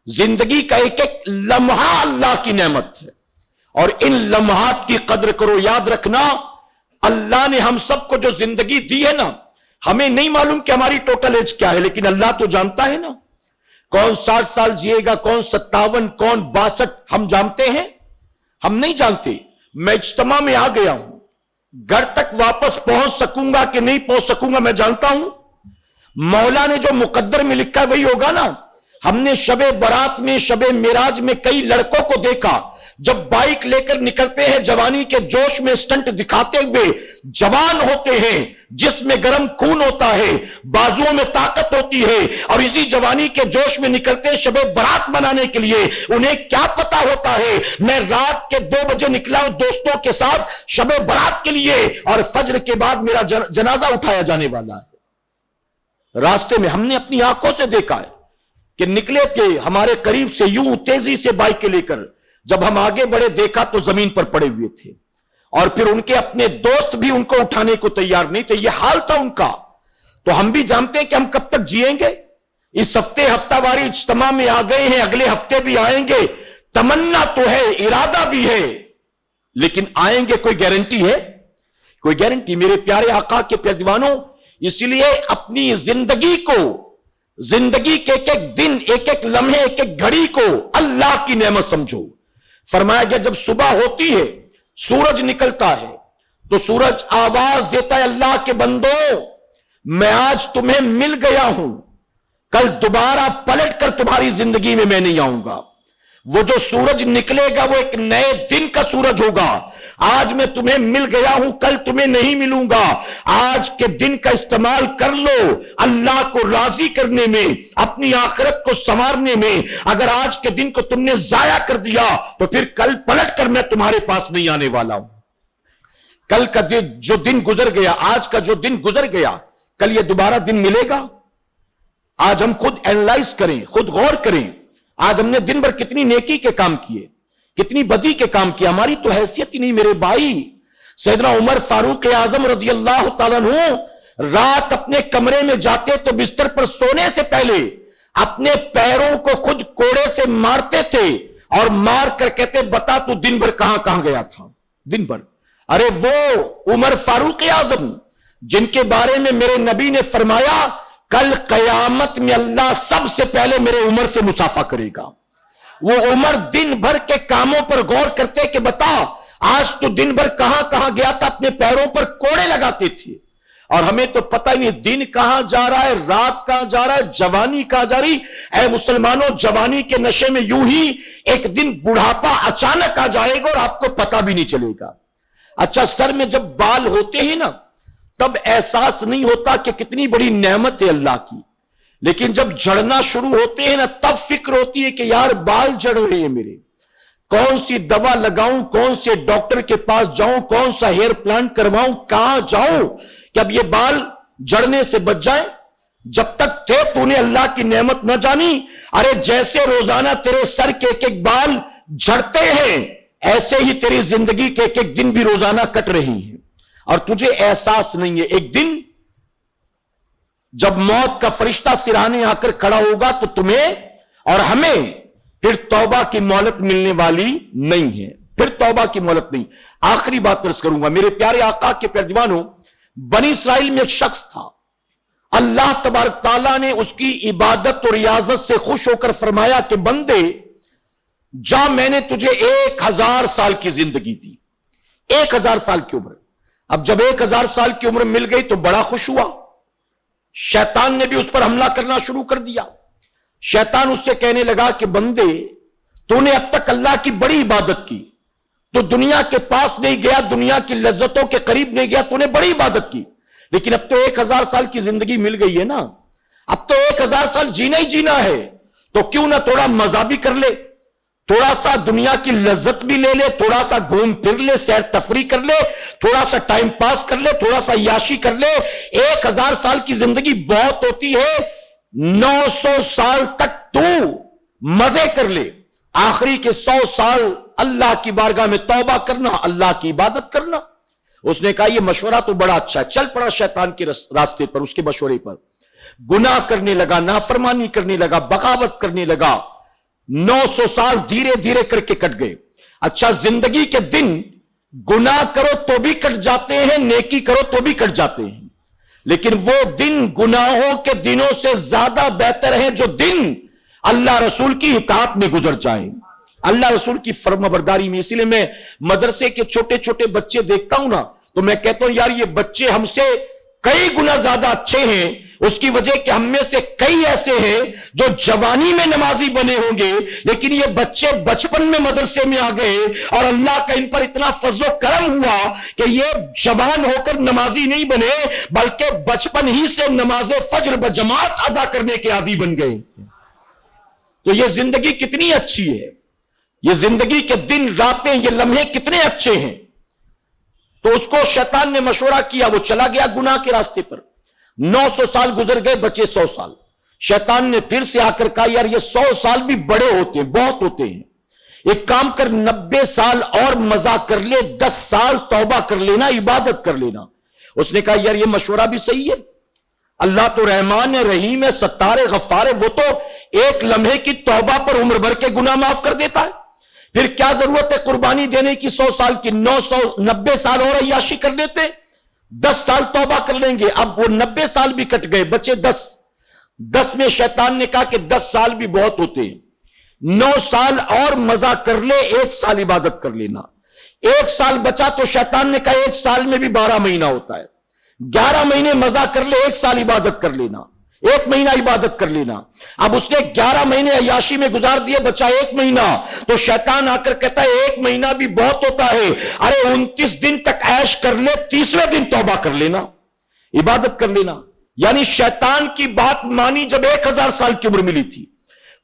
زندگی کا ایک ایک لمحہ اللہ کی نعمت ہے، اور ان لمحات کی قدر کرو۔ یاد رکھنا اللہ نے ہم سب کو جو زندگی دی ہے نا، ہمیں نہیں معلوم کہ ہماری ٹوٹل ایج کیا ہے، لیکن اللہ تو جانتا ہے نا، کون 60 سال جیے گا، کون 57، کون 62، ہم جانتے ہیں؟ ہم نہیں جانتے۔ میں اجتماع میں آ گیا ہوں، گھر تک واپس پہنچ سکوں گا کہ نہیں پہنچ سکوں گا میں جانتا ہوں؟ مولا نے جو مقدر میں لکھا وہی ہوگا نا۔ ہم نے شب برات میں، شب معراج میں کئی لڑکوں کو دیکھا جب بائک لے کر نکلتے ہیں، جوانی کے جوش میں سٹنٹ دکھاتے ہوئے جوان ہوتے ہیں، جس میں گرم خون ہوتا ہے، بازوؤں میں طاقت ہوتی ہے، اور اسی جوانی کے جوش میں نکلتے ہیں شب برات منانے کے لیے۔ انہیں کیا پتا ہوتا ہے میں رات کے 2 بجے نکلا ہوں دوستوں کے ساتھ شب برات کے لیے، اور فجر کے بعد میرا جنازہ اٹھایا جانے والا ہے۔ راستے میں ہم نے اپنی آنکھوں سے دیکھا ہے کہ نکلے تھے ہمارے قریب سے یوں تیزی سے بائک لے کر، جب ہم آگے بڑھے دیکھا تو زمین پر پڑے ہوئے تھے، اور پھر ان کے اپنے دوست بھی ان کو اٹھانے کو تیار نہیں تھے، یہ حال تھا ان کا۔ تو ہم بھی جانتے ہیں کہ ہم کب تک جیئیں گے۔ اس ہفتے ہفتہ واری اجتماع میں آ گئے ہیں، اگلے ہفتے بھی آئیں گے، تمنا تو ہے، ارادہ بھی ہے، لیکن آئیں گے کوئی گارنٹی ہے؟ کوئی گارنٹی؟ میرے پیارے آقا کے پیروانوں، اس لیے اپنی زندگی کو، زندگی کے ایک ایک دن، ایک ایک لمحے، ایک ایک گھڑی کو اللہ کی نعمت سمجھو۔ فرمایا گیا جب صبح ہوتی ہے، سورج نکلتا ہے تو سورج آواز دیتا ہے اللہ کے بندو میں آج تمہیں مل گیا ہوں، کل دوبارہ پلٹ کر تمہاری زندگی میں نہیں آؤں گا۔ وہ جو سورج نکلے گا وہ ایک نئے دن کا سورج ہوگا. آج میں تمہیں مل گیا ہوں، کل تمہیں نہیں ملوں گا. آج کے دن کا استعمال کر لو اللہ کو راضی کرنے میں، اپنی آخرت کو سنوارنے میں. اگر آج کے دن کو تم نے ضائع کر دیا تو پھر کل پلٹ کر میں تمہارے پاس نہیں آنے والا ہوں. کل کا جو دن گزر گیا، آج کا جو دن گزر گیا، کل یہ دوبارہ دن ملے گا؟ آج ہم خود اینالائز کریں، خود غور کریں. آج ہم نے دن بھر کتنی نیکی کے کام کیے، کتنی بدی کے کام کیے. ہماری تو حیثیت ہی نہیں میرے بھائی. سیدنا عمر فاروق اعظم رضی اللہ تعالیٰ عنہ رات اپنے کمرے میں جاتے تو بستر پر سونے سے پہلے اپنے پیروں کو خود کوڑے سے مارتے تھے اور مار کر کہتے بتا تو دن بھر کہاں کہاں گیا تھا. دن بھر. ارے وہ عمر فاروق اعظم جن کے بارے میں میرے نبی نے فرمایا کل قیامت میں اللہ سب سے پہلے میرے عمر سے مصافحہ کرے گا. وہ عمر دن بھر کے کاموں پر غور کرتے کہ بتا آج تو دن بھر کہاں کہاں گیا تھا. اپنے پیروں پر کوڑے لگاتے تھے. اور ہمیں تو پتہ ہی نہیں دن کہاں جا رہا ہے، رات کہاں جا رہا ہے، جوانی کہاں جا رہی. اے مسلمانوں، جوانی کے نشے میں یوں ہی ایک دن بڑھاپا اچانک آ جائے گا اور آپ کو پتہ بھی نہیں چلے گا. اچھا، سر میں جب بال ہوتے ہیں نا تب احساس نہیں ہوتا کہ کتنی بڑی نعمت ہے اللہ کی. لیکن جب جھڑنا شروع ہوتے ہیں نا تب فکر ہوتی ہے کہ یار بال جڑ رہے ہیں میرے، کون سی دوا لگاؤں، کون سے ڈاکٹر کے پاس جاؤں، کون سا ہیئر پلانٹ کرواؤں، کہاں جاؤں کہ اب یہ بال جڑنے سے بچ جائیں. جب تک تھے تو نے اللہ کی نعمت نہ جانی. ارے جیسے روزانہ تیرے سر کے ایک ایک بال جھڑتے ہیں ایسے ہی تیری زندگی کے ایک ایک دن بھی روزانہ کٹ رہی ہیں اور تجھے احساس نہیں ہے. ایک دن جب موت کا فرشتہ سرانے آ کر کھڑا ہوگا تو تمہیں اور ہمیں پھر توبہ کی مہلت ملنے والی نہیں ہے. پھر توبہ کی مہلت نہیں. آخری بات عرض کروں گا میرے پیارے آقا کے پیارے دیوانوں، بنی اسرائیل میں ایک شخص تھا، اللہ تبارک تعالیٰ نے اس کی عبادت اور ریاضت سے خوش ہو کر فرمایا کہ بندے جا میں نے تجھے 1000 سال کی زندگی دی، 1000 سال کی عمر. اب جب 1000 سال کی عمر مل گئی تو بڑا خوش ہوا. شیطان نے بھی اس پر حملہ کرنا شروع کر دیا. شیطان اس سے کہنے لگا کہ بندے تو نے اب تک اللہ کی بڑی عبادت کی، تو دنیا کے پاس نہیں گیا، دنیا کی لذتوں کے قریب نہیں گیا، تو نے بڑی عبادت کی، لیکن اب تو 1000 سال کی زندگی مل گئی ہے نا، اب تو 1000 سال جینا ہی جینا ہے، تو کیوں نہ تھوڑا مزہ بھی کر لے، تھوڑا سا دنیا کی لذت بھی لے لے، تھوڑا سا گھوم پھر لے، سیر تفریح کر لے، تھوڑا سا ٹائم پاس کر لے، تھوڑا سا عیاشی کر لے. 1000 سال کی زندگی بہت ہوتی ہے، 900 سال تک تو مزے کر لے، آخری کے 100 سال اللہ کی بارگاہ میں توبہ کرنا، اللہ کی عبادت کرنا. اس نے کہا یہ مشورہ تو بڑا اچھا ہے. چل پڑا شیطان کے راستے پر، اس کے مشورے پر گناہ کرنے لگا، نافرمانی کرنے لگا، بغاوت کرنے لگا. 900 سال دھیرے دھیرے کر کے کٹ گئے. اچھا، زندگی کے دن گناہ کرو تو بھی کٹ جاتے ہیں، نیکی کرو تو بھی کٹ جاتے ہیں، لیکن وہ دن گناہوں کے دنوں سے زیادہ بہتر ہیں جو دن اللہ رسول کی اطاعت میں گزر جائیں، اللہ رسول کی فرمانبرداری میں. اسی لیے میں مدرسے کے چھوٹے چھوٹے بچے دیکھتا ہوں نا تو میں کہتا ہوں یار یہ بچے ہم سے کئی گنا زیادہ اچھے ہیں. اس کی وجہ کہ ہم میں سے کئی ایسے ہیں جو جوانی میں نمازی بنے ہوں گے، لیکن یہ بچے بچپن میں مدرسے میں آ گئے اور اللہ کا ان پر اتنا فضل و کرم ہوا کہ یہ جوان ہو کر نمازی نہیں بنے بلکہ بچپن ہی سے نماز فجر بجماعت ادا کرنے کے عادی بن گئے. تو یہ زندگی کتنی اچھی ہے، یہ زندگی کے دن راتیں، یہ لمحے کتنے اچھے ہیں. تو اس کو شیطان نے مشورہ کیا، وہ چلا گیا گناہ کے راستے پر. 900 سال گزر گئے، بچے 100 سال. شیطان نے پھر سے آ کر کہا یار یہ 100 سال بھی بڑے ہوتے ہیں، بہت ہوتے ہیں، ایک کام کر 90 سال اور مزہ کر لے، 10 سال توبہ کر لینا، عبادت کر لینا. اس نے کہا یار یہ مشورہ بھی صحیح ہے، اللہ تو رحمان ہے، رحیم ہے، ستار ہے، غفار ہے، وہ تو ایک لمحے کی توبہ پر عمر بھر کے گناہ معاف کر دیتا ہے. پھر کیا ضرورت ہے قربانی دینے کی 100 سال کی، 90 سال اور عیاشی کر لیتے، 10 سال توبہ کر لیں گے. اب وہ 90 سال بھی کٹ گئے، بچے 10 میں شیطان نے کہا کہ 10 سال بھی بہت ہوتے ہیں، 9 سال اور مزہ کر لے، 1 سال عبادت کر لینا. 1 سال بچا تو شیطان نے کہا 1 سال میں بھی 12 مہینہ ہوتا ہے، 11 مہینے مزہ کر لے، 1 سال عبادت کر لینا. 1 مہینہ عبادت کر لینا. اب اس نے 11 مہینے عیاشی میں گزار دیے، بچا 1 مہینہ. تو شیطان آ کر کہتا ہے 1 مہینہ بھی بہت ہوتا ہے، ارے 29 دن تک عیش کر لے، 30ویں دن توبہ کر لینا، عبادت کر لینا. یعنی شیطان کی بات مانی جب 1000 سال کی عمر ملی تھی،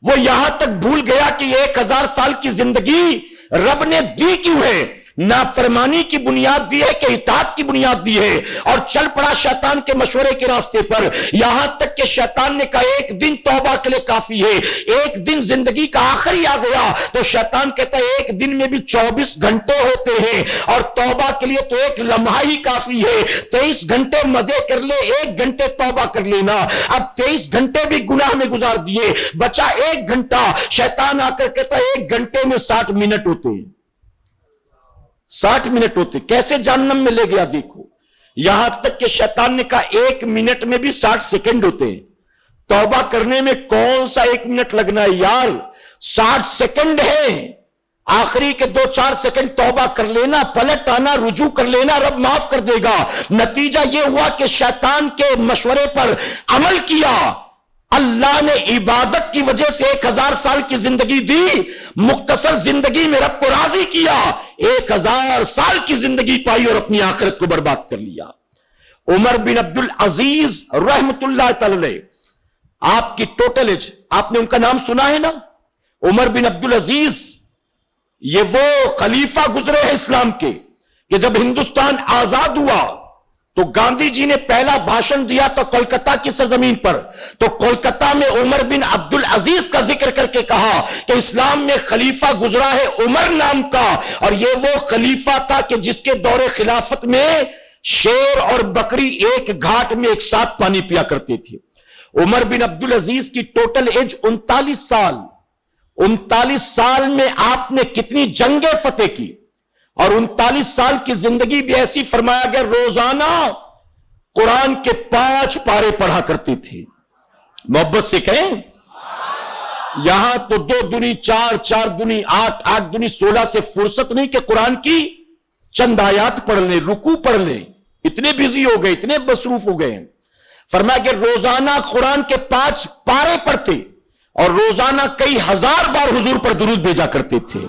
وہ یہاں تک بھول گیا کہ 1000 سال کی زندگی رب نے دی کیوں ہے؟ نافرمانی کی بنیاد دی ہے کہ اطاعت کی بنیاد دی ہے، اور چل پڑا شیطان کے مشورے کے راستے پر. یہاں تک کہ شیطان نے کہا 1 دن توبہ کے لیے کافی ہے. 1 دن زندگی کا آخری آ گیا تو شیطان کہتا ہے 1 دن میں بھی 24 گھنٹے ہوتے ہیں، اور توبہ کے لیے تو 1 لمحہ ہی کافی ہے. 23 گھنٹے مزے کر لے، 1 گھنٹے توبہ کر لینا. اب 23 گھنٹے بھی گناہ میں گزار دیے، بچا 1 گھنٹہ. شیطان آ کر کہتا ہے 1 گھنٹے میں 60 منٹ ہوتے ہیں، 60 منٹ ہوتے. کیسے جہنم میں لے گیا دیکھو. یہاں تک کہ شیطان نے کہا 1 منٹ میں بھی 60 سیکنڈ ہوتے ہیں. توبہ کرنے میں کون سا 1 منٹ لگنا ہے یار، 60 سیکنڈ ہے. آخری کے 2-4 سیکنڈ توبہ کر لینا، پلٹ آنا، رجوع کر لینا، رب معاف کر دے گا. نتیجہ یہ ہوا کہ شیطان کے مشورے پر عمل کیا. اللہ نے عبادت کی وجہ سے 1000 سال کی زندگی دی، مختصر زندگی میں رب کو راضی کیا. 1000 سال کی زندگی پائی اور اپنی آخرت کو برباد کر لیا. عمر بن عبد العزیز رحمت اللہ تعالی، آپ کی ٹوٹل ایج، آپ نے ان کا نام سنا ہے نا، عمر بن عبد العزیز. یہ وہ خلیفہ گزرے ہیں اسلام کے کہ جب ہندوستان آزاد ہوا تو گاندھی جی نے پہلا بھاشن دیا تھا کولکتہ کی سرزمین پر. تو کولکتہ میں عمر بن عبد العزیز کا ذکر کر کے کہا کہ اسلام میں خلیفہ گزرا ہے عمر نام کا، اور یہ وہ خلیفہ تھا کہ جس کے دور خلافت میں شیر اور بکری ایک گھاٹ میں ایک ساتھ پانی پیا کرتے تھے. عمر بن عبد العزیز کی ٹوٹل ایج 39 سال. 39 سال میں آپ نے کتنی جنگیں فتح کی، اور 39 سال کی زندگی بھی ایسی فرمایا گیا روزانہ قرآن کے 5 پارے پڑھا کرتے تھے. محبت سے کہیں، یہاں تو 2 دنی 4، 4 دنی 8، 8 دنی 16 سے فرصت نہیں کہ قرآن کی چند آیات پڑھ لیں، رکوع پڑھ لیں. اتنے بزی ہو گئے، اتنے مصروف ہو گئے. فرمایا کہ روزانہ قرآن کے 5 پارے پڑھتے، اور روزانہ کئی ہزار بار حضور پر درود بھیجا کرتے تھے.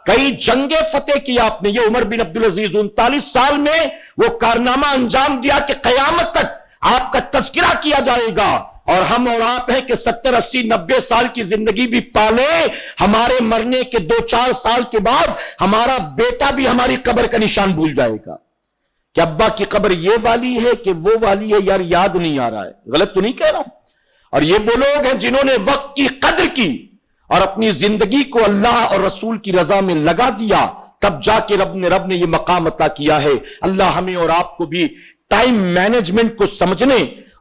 کئی جنگیں فتح کی آپ نے. یہ عمر بن عبد العزیز 39 سال میں وہ کارنامہ انجام دیا کہ قیامت تک آپ کا تذکرہ کیا جائے گا. اور ہم اور آپ ہیں کہ 70، 80، 90 سال کی زندگی بھی پالیں، ہمارے مرنے کے 2-4 سال کے بعد ہمارا بیٹا بھی ہماری قبر کا نشان بھول جائے گا کہ ابا کی قبر یہ والی ہے کہ وہ والی ہے، یار یاد نہیں آ رہا ہے. غلط تو نہیں کہہ رہا ہوں. اور یہ وہ لوگ ہیں جنہوں نے وقت کی قدر کی اور اپنی زندگی کو اللہ اور رسول کی رضا میں لگا دیا، تب جا کے رب نے یہ مقام عطا کیا ہے. اللہ ہمیں اور آپ کو بھی ٹائم مینجمنٹ کو سمجھنے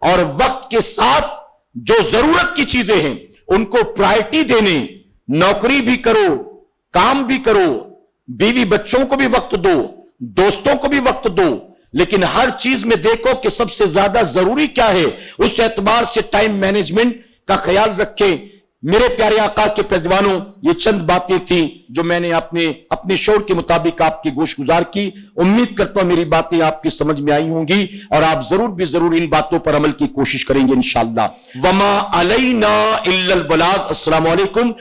اور وقت کے ساتھ جو ضرورت کی چیزیں ہیں ان کو پرائرٹی دینے. نوکری بھی کرو، کام بھی کرو، بیوی بچوں کو بھی وقت دو، دوستوں کو بھی وقت دو، لیکن ہر چیز میں دیکھو کہ سب سے زیادہ ضروری کیا ہے. اس اعتبار سے ٹائم مینجمنٹ کا خیال رکھیں. میرے پیارے آقا کے پیروانوں، یہ چند باتیں تھیں جو میں نے اپنے شعور کے مطابق آپ کی گوش گزار کی. امید کرتا ہوں میری باتیں آپ کی سمجھ میں آئی ہوں گی اور آپ ضرور ان باتوں پر عمل کی کوشش کریں گے انشاءاللہ. وما علینا الا البلاغ. السلام علیکم.